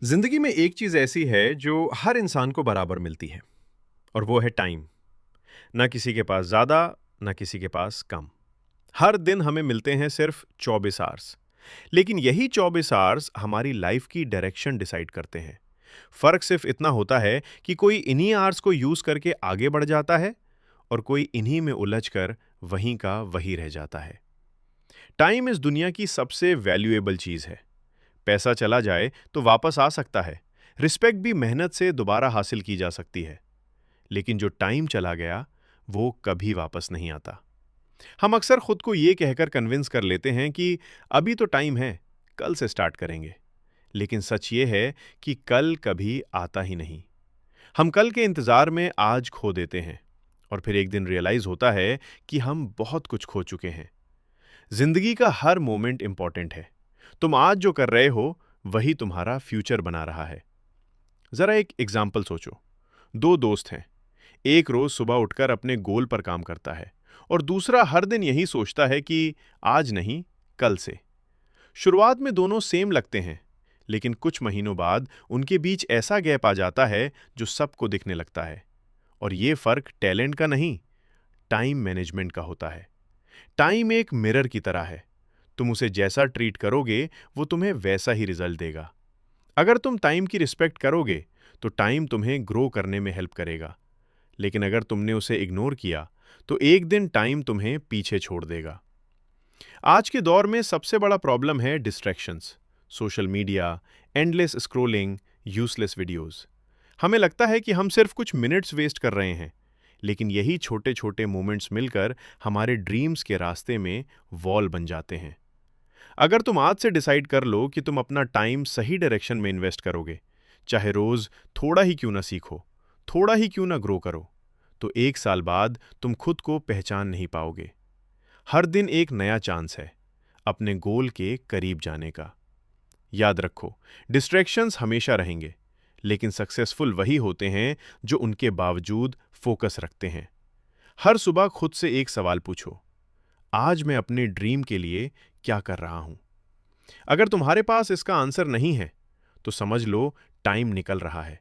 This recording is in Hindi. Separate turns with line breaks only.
जिंदगी में एक चीज ऐसी है जो हर इंसान को बराबर मिलती है और वो है टाइम। ना किसी के पास ज्यादा, ना किसी के पास कम। हर दिन हमें मिलते हैं सिर्फ 24 आवर्स। लेकिन यही 24 आवर्स हमारी लाइफ की डायरेक्शन डिसाइड करते हैं। फर्क सिर्फ इतना होता है कि कोई इन्हीं आवर्स को यूज करके आगे बढ़ जाता है और कोई इन्हीं में उलझकर वहीं का वही रह जाता है। टाइम इस दुनिया की सबसे वैल्यूएबल चीज है। पैसा चला जाए तो वापस आ सकता है। रिस्पेक्ट भी मेहनत से दोबारा हासिल की जा सकती है। लेकिन जो टाइम चला गया, वो कभी वापस नहीं आता। हम अक्सर खुद को ये कहकर कन्विंस कर लेते हैं कि अभी तो टाइम है, कल से स्टार्ट करेंगे। लेकिन सच ये है कि कल कभी आता ही नहीं। हम कल के इंतजार में आज खो देते हैं और फिर एक दिन रियलाइज होता है कि हम बहुत कुछ खो चुके हैं। जिंदगी का हर मोमेंट इंपॉर्टेंट है। तुम आज जो कर रहे हो, वही तुम्हारा फ्यूचर बना रहा है। जरा एक एग्जाम्पल सोचो। दो दोस्त हैं। एक रोज सुबह उठकर अपने गोल पर काम करता है और दूसरा हर दिन यही सोचता है कि आज नहीं, कल से। शुरुआत में दोनों सेम लगते हैं, लेकिन कुछ महीनों बाद उनके बीच ऐसा गैप आ जाता है जो सबको दिखने लगता है। और ये फर्क टैलेंट का नहीं, टाइम मैनेजमेंट का होता है। टाइम एक मिरर की तरह है। तुम उसे जैसा ट्रीट करोगे, वो तुम्हें वैसा ही रिजल्ट देगा। अगर तुम टाइम की रिस्पेक्ट करोगे, तो टाइम तुम्हें ग्रो करने में हेल्प करेगा। लेकिन अगर तुमने उसे इग्नोर किया, तो एक दिन टाइम तुम्हें पीछे छोड़ देगा। आज के दौर में सबसे बड़ा प्रॉब्लम है distractions. Social media, endless scrolling, useless videos. हमें लगता है कि हम सिर्फ कुछ मिनट्स वेस्ट कर रहे हैं, लेकिन यही छोटे छोटे मोमेंट्स मिलकर हमारे ड्रीम्स के रास्ते में वॉल बन जाते हैं। अगर तुम आज से डिसाइड कर लो कि तुम अपना टाइम सही डायरेक्शन में इन्वेस्ट करोगे, चाहे रोज थोड़ा ही क्यों ना सीखो, थोड़ा ही क्यों ना ग्रो करो, तो एक साल बाद तुम खुद को पहचान नहीं पाओगे। हर दिन एक नया चांस है अपने गोल के करीब जाने का। याद रखो, डिस्ट्रैक्शंस हमेशा रहेंगे, लेकिन सक्सेसफुल वही होते हैं जो उनके बावजूद फोकस रखते हैं। हर सुबह खुद से एक सवाल पूछो, आज मैं अपने ड्रीम के लिए क्या कर रहा हूं? अगर तुम्हारे पास इसका आंसर नहीं है, तो समझ लो टाइम निकल रहा है।